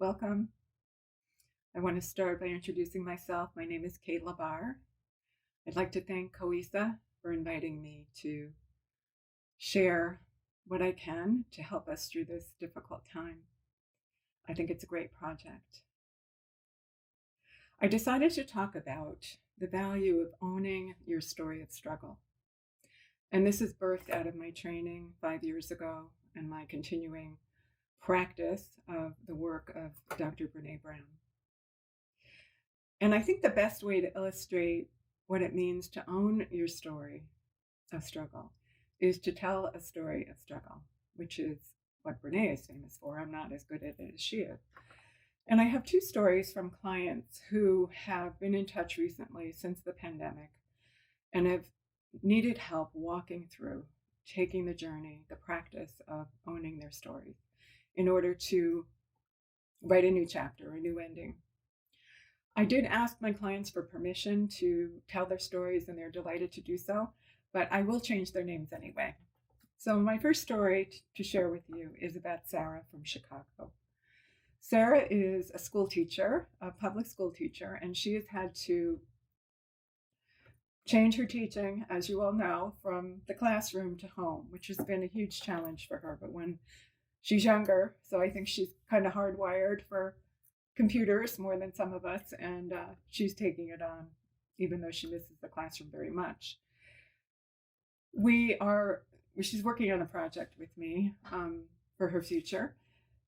Welcome. I want to start by introducing myself. My name is Cate LaBarre. I'd like to thank COESA for inviting me to share what I can to help us through this difficult time. I think it's a great project. I decided to talk about the value of owning your story of struggle. And this is birthed out of my training 5 years ago and my continuing practice of the work of Dr. Brene Brown. And I think the best way to illustrate what it means to own your story of struggle is to tell a story of struggle, which is what Brene is famous for. I'm not as good at it as she is. And I have two stories from clients who have been in touch recently since the pandemic and have needed help walking through, taking the journey, the practice of owning their stories in order to write a new chapter, a new ending. I did ask my clients for permission to tell their stories, and they're delighted to do so, but I will change their names anyway. So my first story to share with you is about Sarah from Chicago. Sarah is a school teacher, a public school teacher, and she has had to change her teaching, as you all know, from the classroom to home, which has been a huge challenge for her. But when she's younger, so I think she's kind of hardwired for computers more than some of us, and she's taking it on, even though she misses the classroom very much. She's working on a project with me for her future,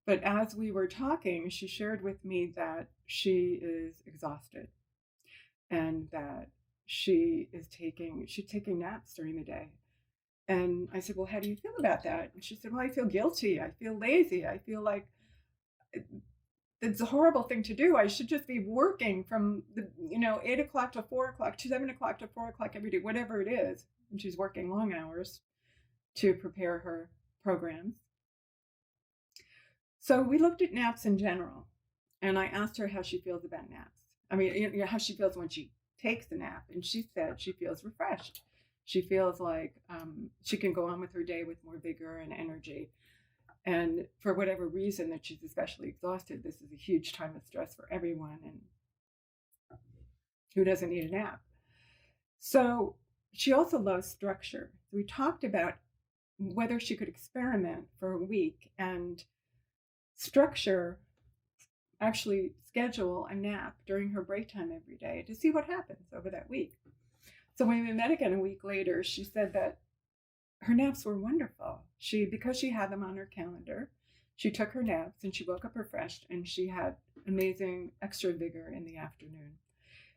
but as we were talking, she shared with me that she is exhausted and that she's taking naps during the day. And I said, well, how do you feel about that? And she said, well, I feel guilty. I feel lazy. I feel like it's a horrible thing to do. I should just be working from 8 o'clock to 4 o'clock, to 7 o'clock to 4 o'clock every day, whatever it is. And she's working long hours to prepare her programs. So we looked at naps in general, and I asked her how she feels about naps. I mean, how she feels when she takes a nap. And she said she feels refreshed. She feels like she can go on with her day with more vigor and energy. And for whatever reason that she's especially exhausted, this is a huge time of stress for everyone, and who doesn't need a nap? So she also loves structure. We talked about whether she could experiment for a week and actually schedule a nap during her break time every day to see what happens over that week. So when we met again a week later, she said that her naps were wonderful. Because she had them on her calendar, she took her naps and she woke up refreshed, and she had amazing extra vigor in the afternoon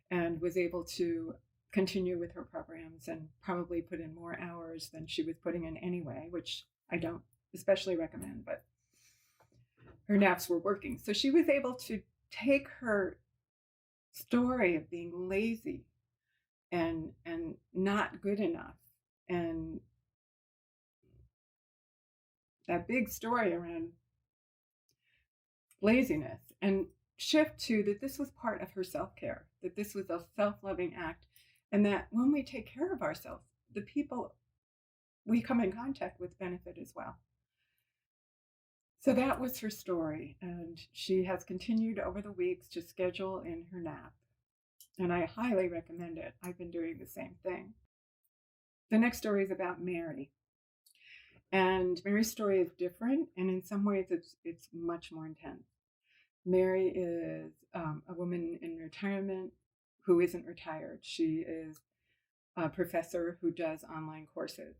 and was able to continue with her programs and probably put in more hours than she was putting in anyway, which I don't especially recommend, but her naps were working. So she was able to take her story of being lazy and not good enough, and that big story around laziness, and shift to that this was part of her self-care, that this was a self-loving act, and that when we take care of ourselves, the people we come in contact with benefit as well. So that was her story, and she has continued over the weeks to schedule in her nap, and I highly recommend it. I've been doing the same thing. The next story is about Mary. And Mary's story is different, and in some ways it's much more intense. Mary is a woman in retirement who isn't retired. She is a professor who does online courses.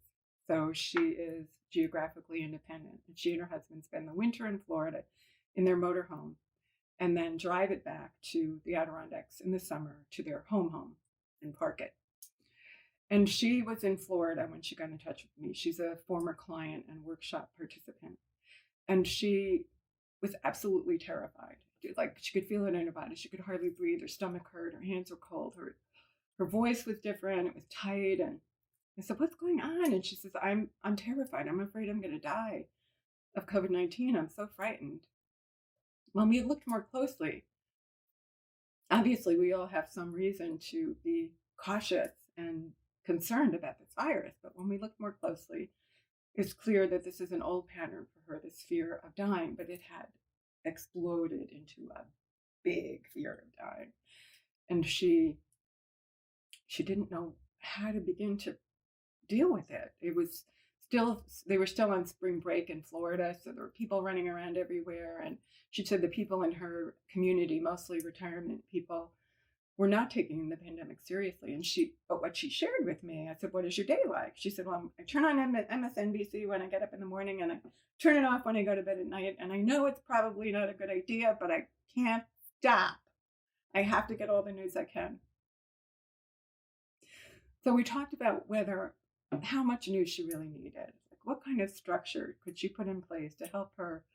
So she is geographically independent. And she and her husband spend the winter in Florida in their motorhome and then drive it back to the Adirondacks in the summer to their home and park it. And she was in Florida when she got in touch with me. She's a former client and workshop participant. And she was absolutely terrified. Like, she could feel it in her body. She could hardly breathe. Her stomach hurt. Her hands were cold. Her voice was different. It was tight. And I said, what's going on? And she says, I'm terrified. I'm afraid I'm going to die of COVID-19. I'm so frightened. When we looked more closely, obviously we all have some reason to be cautious and concerned about this virus, but when we look more closely, it's clear that this is an old pattern for her, this fear of dying, but it had exploded into a big fear of dying. And she didn't know how to begin to deal with it. It was still, they were still on spring break in Florida, so there were people running around everywhere. And she said the people in her community, mostly retirement people, were not taking the pandemic seriously. But what she shared with me, I said, "What is your day like?" She said, "Well, I turn on MSNBC when I get up in the morning, and I turn it off when I go to bed at night. And I know it's probably not a good idea, but I can't stop. I have to get all the news I can." So we talked about how much news she really needed. Like, what kind of structure could she put in place to help her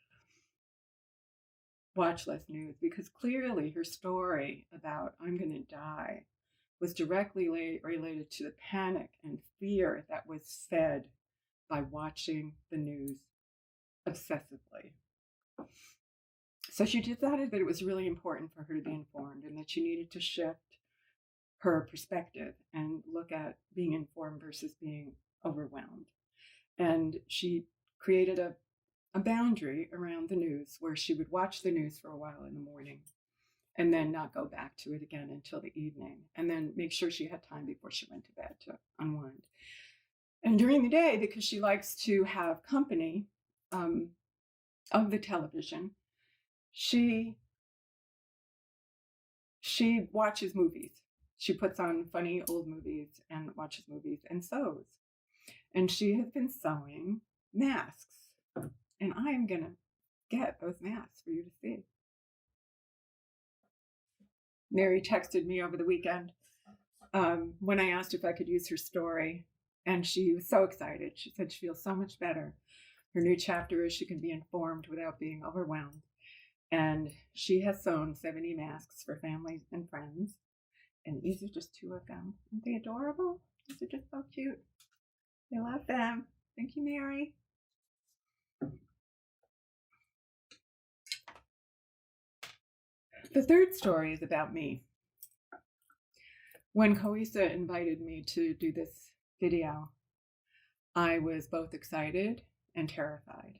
watch less news? Because clearly her story about "I'm going to die" was directly related to the panic and fear that was fed by watching the news obsessively. So she decided that it was really important for her to be informed and that she needed to shift her perspective and look at being informed versus being overwhelmed. And she created a boundary around the news where she would watch the news for a while in the morning and then not go back to it again until the evening, and then make sure she had time before she went to bed to unwind. And during the day, because she likes to have company of the television, she watches movies. She puts on funny old movies and watches movies and sews. And she has been sewing masks. And I am going to get those masks for you to see. Mary texted me over the weekend when I asked if I could use her story. And she was so excited. She said she feels so much better. Her new chapter is she can be informed without being overwhelmed. And she has sewn 70 masks for families and friends. And these are just two of them. Aren't they adorable? These are just so cute. I love them. Thank you, Mary. The third story is about me. When COESA invited me to do this video, I was both excited and terrified.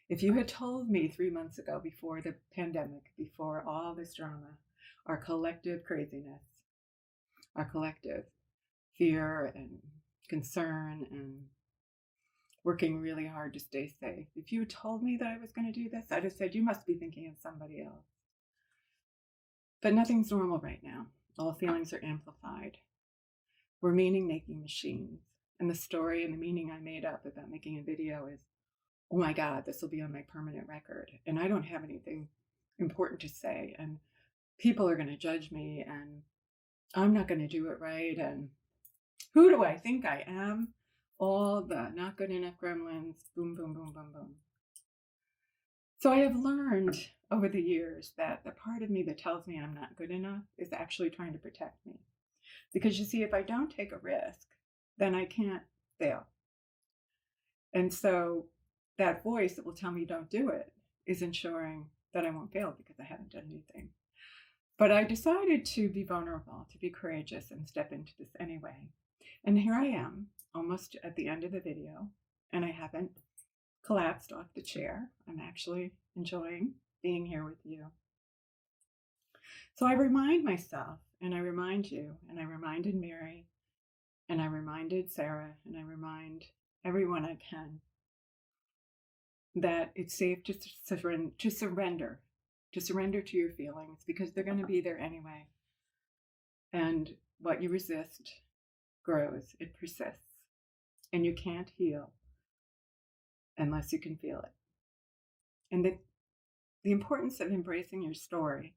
If you had told me 3 months ago, before the pandemic, before all this drama, our collective craziness, our collective fear and concern and working really hard to stay safe, if you had told me that I was going to do this, I'd have said, you must be thinking of somebody else. But nothing's normal right now. All feelings are amplified. We're meaning-making machines. And the story and the meaning I made up about making a video is, oh my God, this will be on my permanent record. And I don't have anything important to say. And people are going to judge me. And I'm not going to do it right. And who do I think I am? All the not good enough gremlins. Boom, boom, boom, boom, boom. So I have learned over the years that the part of me that tells me I'm not good enough is actually trying to protect me. Because you see, if I don't take a risk, then I can't fail. And so that voice that will tell me don't do it is ensuring that I won't fail because I haven't done anything. But I decided to be vulnerable, to be courageous, and step into this anyway. And here I am, almost at the end of the video, and I haven't collapsed off the chair. I'm actually enjoying being here with you. So I remind myself, and I remind you, and I reminded Mary, and I reminded Sarah, and I remind everyone I can that it's safe to surrender to your feelings, because they're going to be there anyway. And what you resist grows, it persists, and you can't heal unless you can feel it. And the importance of embracing your story,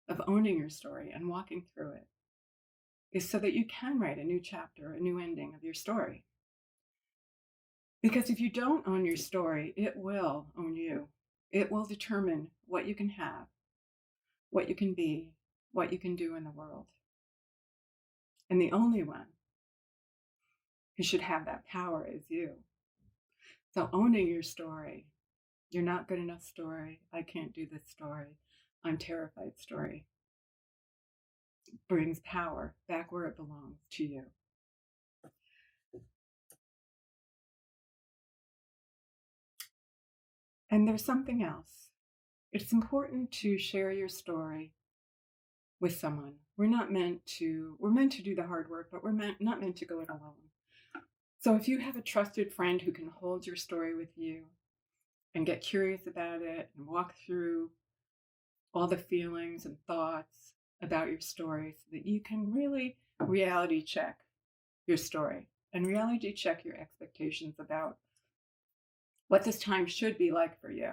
of owning your story and walking through it, is so that you can write a new chapter, a new ending of your story. Because if you don't own your story, it will own you. It will determine what you can have, what you can be, what you can do in the world. And the only one who should have that power is you. So owning your story, you're not good enough story, I can't do this story, I'm terrified story, brings power back where it belongs, to you. And there's something else. It's important to share your story with someone. We're meant to do the hard work, but not meant to go it alone. So if you have a trusted friend who can hold your story with you and get curious about it and walk through all the feelings and thoughts about your story so that you can really reality check your story and reality check your expectations about what this time should be like for you.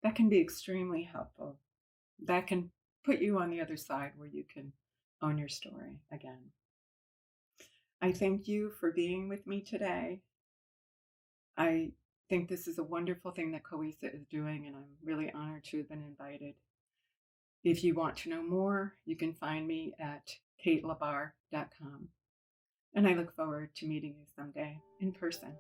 That can be extremely helpful. That can put you on the other side where you can own your story again. I thank you for being with me today. I think this is a wonderful thing that COESA is doing, and I'm really honored to have been invited. If you want to know more, you can find me at catelabarre.com. And I look forward to meeting you someday in person.